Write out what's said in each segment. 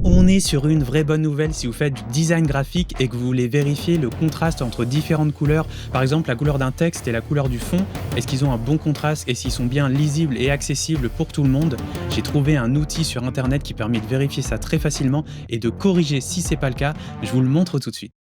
On est sur une vraie bonne nouvelle si vous faites du design graphique et que vous voulez vérifier le contraste entre différentes couleurs. Par exemple, la couleur d'un texte et la couleur du fond. Est-ce qu'ils ont un bon contraste et s'ils sont bien lisibles et accessibles pour tout le monde? J'ai trouvé un outil sur internet qui permet de vérifier ça très facilement et de corriger si c'est pas le cas. Je vous le montre tout de suite.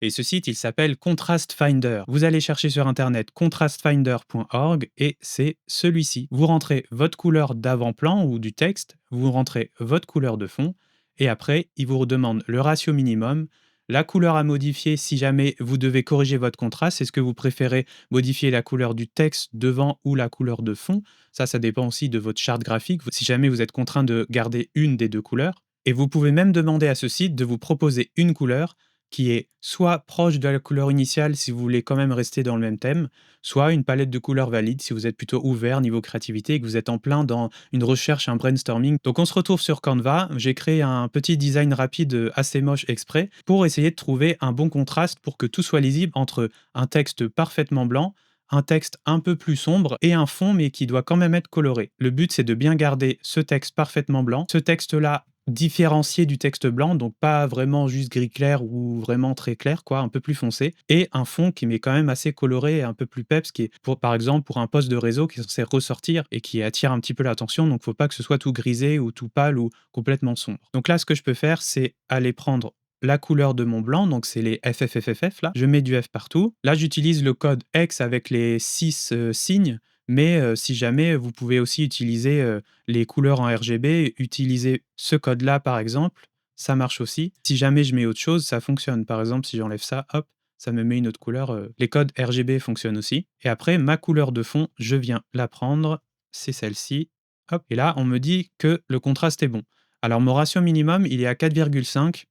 Et ce site, il s'appelle Contrast Finder. Vous allez chercher sur internet contrastfinder.org et c'est celui-ci. Vous rentrez votre couleur d'avant-plan ou du texte, vous rentrez votre couleur de fond et après, il vous redemande le ratio minimum, la couleur à modifier si jamais vous devez corriger votre contraste. Est-ce que vous préférez modifier la couleur du texte devant ou la couleur de fond? Ça dépend aussi de votre charte graphique. Si jamais vous êtes contraint de garder une des deux couleurs. Et vous pouvez même demander à ce site de vous proposer une couleur qui est soit proche de la couleur initiale si vous voulez quand même rester dans le même thème, soit une palette de couleurs valide si vous êtes plutôt ouvert niveau créativité et que vous êtes en plein dans une recherche, un brainstorming. Donc on se retrouve sur Canva, j'ai créé un petit design rapide assez moche exprès pour essayer de trouver un bon contraste pour que tout soit lisible entre un texte parfaitement blanc, un texte un peu plus sombre et un fond mais qui doit quand même être coloré. Le but c'est de bien garder ce texte parfaitement blanc, ce texte-là différencié du texte blanc, donc pas vraiment juste gris clair ou vraiment très clair, quoi, un peu plus foncé, et un fond qui m'est quand même assez coloré et un peu plus peps, qui est, pour, par exemple, pour un post de réseau qui est censé ressortir et qui attire un petit peu l'attention, donc faut pas que ce soit tout grisé ou tout pâle ou complètement sombre. Donc là, ce que je peux faire, c'est aller prendre la couleur de mon blanc, donc c'est les FFFFF là, je mets du F partout. Là, j'utilise le code X avec les 6 signes, mais si jamais vous pouvez aussi utiliser les couleurs en RGB, utiliser ce code-là, par exemple, ça marche aussi. Si jamais je mets autre chose, ça fonctionne. Par exemple, si j'enlève ça, hop, ça me met une autre couleur. Les codes RGB fonctionnent aussi. Et après, ma couleur de fond, je viens la prendre, c'est celle-ci. Hop, et là, on me dit que le contraste est bon. Alors, mon ratio minimum, il est à 4,5.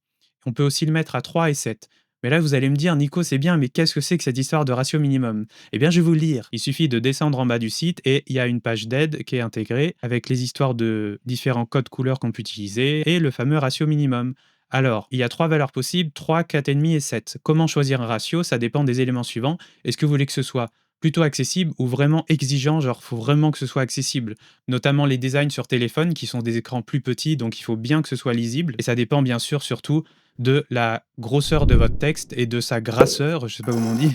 On peut aussi le mettre à 3 et 7. Mais là, vous allez me dire, Nico, c'est bien, mais qu'est-ce que c'est que cette histoire de ratio minimum? Eh bien, je vais vous le dire. Il suffit de descendre en bas du site et il y a une page d'aide qui est intégrée avec les histoires de différents codes couleurs qu'on peut utiliser et le fameux ratio minimum. Alors, il y a trois valeurs possibles, 3, 4,5 et 7. Comment choisir un ratio? Ça dépend des éléments suivants. Est-ce que vous voulez que ce soit plutôt accessible ou vraiment exigeant, genre faut vraiment que ce soit accessible, notamment les designs sur téléphone qui sont des écrans plus petits, donc il faut bien que ce soit lisible, et ça dépend bien sûr surtout de la grosseur de votre texte et de sa grasseur, je sais pas comment on dit.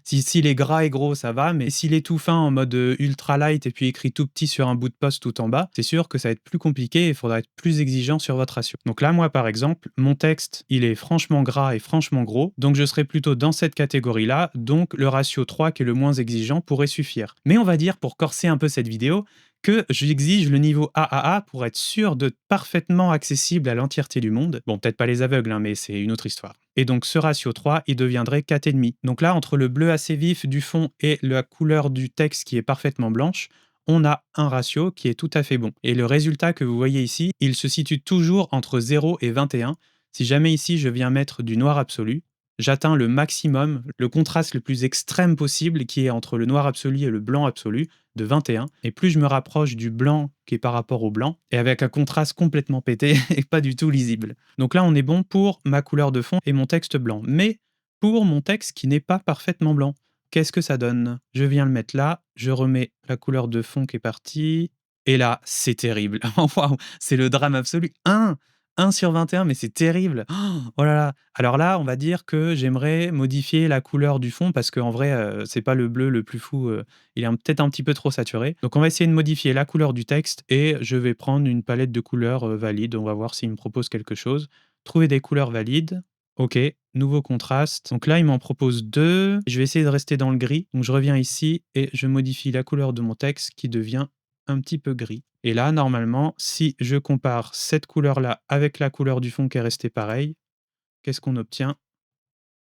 Si s'il est gras et gros, ça va, mais s'il est tout fin en mode, ultra light et puis écrit tout petit sur un bout de poste tout en bas, c'est sûr que ça va être plus compliqué et il faudra être plus exigeant sur votre ratio. Donc là, moi, par exemple, mon texte, il est franchement gras et franchement gros, donc je serai plutôt dans cette catégorie-là, donc le ratio 3 qui est le moins exigeant pourrait suffire. Mais on va dire, pour corser un peu cette vidéo, que j'exige le niveau AAA pour être sûr d'être parfaitement accessible à l'entièreté du monde. Bon, peut-être pas les aveugles, hein, mais c'est une autre histoire. Et donc ce ratio 3, il deviendrait 4,5. Donc là, entre le bleu assez vif du fond et la couleur du texte qui est parfaitement blanche, on a un ratio qui est tout à fait bon. Et le résultat que vous voyez ici, il se situe toujours entre 0 et 21. Si jamais ici je viens mettre du noir absolu, j'atteins le maximum, le contraste le plus extrême possible qui est entre le noir absolu et le blanc absolu de 21. Et plus je me rapproche du blanc qui est par rapport au blanc, et avec un contraste complètement pété et pas du tout lisible. Donc là, on est bon pour ma couleur de fond et mon texte blanc. Mais pour mon texte qui n'est pas parfaitement blanc, qu'est-ce que ça donne? Je viens le mettre là, je remets la couleur de fond qui est partie, et là, c'est terrible. Waouh, c'est le drame absolu. 1 sur 21, mais c'est terrible. Oh là là. Alors là, on va dire que j'aimerais modifier la couleur du fond parce qu'en vrai, c'est pas le bleu le plus fou, il est peut-être un petit peu trop saturé. Donc on va essayer de modifier la couleur du texte et je vais prendre une palette de couleurs, valides. On va voir s'il me propose quelque chose. Trouver des couleurs valides. OK, nouveau contraste. Donc là, il m'en propose 2. Je vais essayer de rester dans le gris. Donc je reviens ici et je modifie la couleur de mon texte qui devient un petit peu gris. Et là, normalement, si je compare cette couleur-là avec la couleur du fond qui est restée pareille, qu'est-ce qu'on obtient?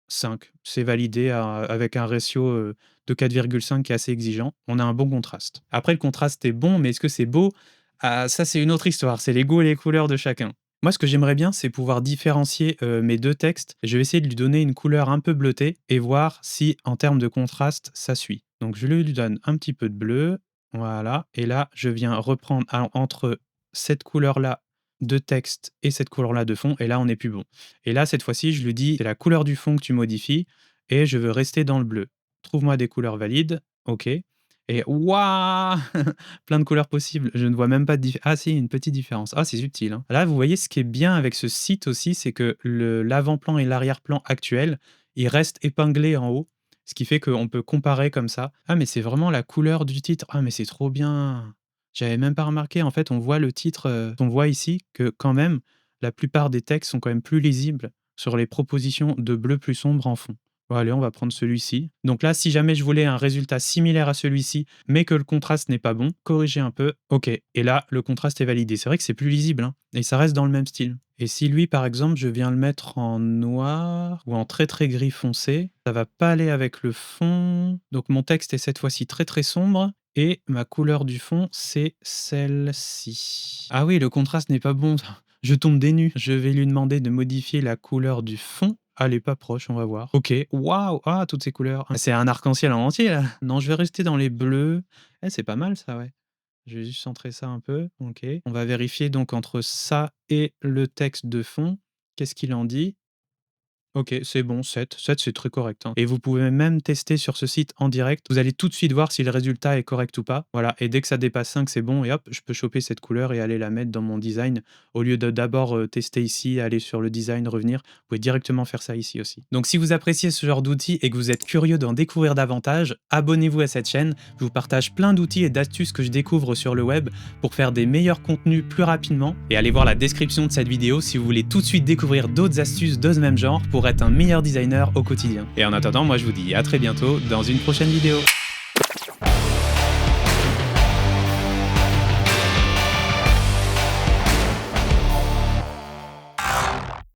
5. C'est validé avec un ratio de 4,5 qui est assez exigeant. On a un bon contraste. Après, le contraste est bon, mais est-ce que c'est beau? Ah, ça, c'est une autre histoire. C'est les goûts et les couleurs de chacun. Moi, ce que j'aimerais bien, c'est pouvoir différencier mes deux textes. Je vais essayer de lui donner une couleur un peu bleutée et voir si, en termes de contraste, ça suit. Donc, je lui donne un petit peu de bleu. Voilà. Et là, je viens reprendre entre cette couleur-là de texte et cette couleur-là de fond. Et là, on n'est plus bon. Et là, cette fois-ci, je lui dis: «C'est la couleur du fond que tu modifies et je veux rester dans le bleu. Trouve-moi des couleurs valides». OK. Et waouh! Plein de couleurs possibles. Je ne vois même pas de différence. Ah si, une petite différence. Ah, c'est subtil, hein. Là, vous voyez, ce qui est bien avec ce site aussi, c'est que l'avant-plan et l'arrière-plan actuel, ils restent épinglés en haut, ce qui fait qu'on peut comparer comme ça. Ah, mais c'est vraiment la couleur du titre. Ah, mais c'est trop bien! J'avais même pas remarqué. En fait, on voit le titre, on voit ici que quand même, la plupart des textes sont quand même plus lisibles sur les propositions de bleu plus sombre en fond. Bon allez, on va prendre celui-ci. Donc là, si jamais je voulais un résultat similaire à celui-ci, mais que le contraste n'est pas bon, corriger un peu, OK. Et là, le contraste est validé. C'est vrai que c'est plus lisible, hein, et ça reste dans le même style. Et si lui, par exemple, je viens le mettre en noir ou en très très gris foncé, ça va pas aller avec le fond. Donc mon texte est cette fois-ci très très sombre et ma couleur du fond, c'est celle-ci. Ah oui, le contraste n'est pas bon. Je tombe des nues. Je vais lui demander de modifier la couleur du fond. Ah, elle est pas proche, on va voir. OK. Waouh! Ah, toutes ces couleurs. Ah, c'est un arc-en-ciel en entier, là. Non, je vais rester dans les bleus. Eh, c'est pas mal ça, ouais. Je vais juste centrer ça un peu. OK. On va vérifier donc entre ça et le texte de fond. Qu'est-ce qu'il en dit? OK, c'est bon, 7. 7, c'est très correct, hein. Et vous pouvez même tester sur ce site en direct. Vous allez tout de suite voir si le résultat est correct ou pas. Voilà, et dès que ça dépasse 5, c'est bon et hop, je peux choper cette couleur et aller la mettre dans mon design. Au lieu de d'abord tester ici, aller sur le design, revenir, vous pouvez directement faire ça ici aussi. Donc si vous appréciez ce genre d'outils et que vous êtes curieux d'en découvrir davantage, abonnez-vous à cette chaîne. Je vous partage plein d'outils et d'astuces que je découvre sur le web pour faire des meilleurs contenus plus rapidement. Et allez voir la description de cette vidéo si vous voulez tout de suite découvrir d'autres astuces de ce même genre pour être un meilleur designer au quotidien. Et en attendant, moi je vous dis à très bientôt dans une prochaine vidéo.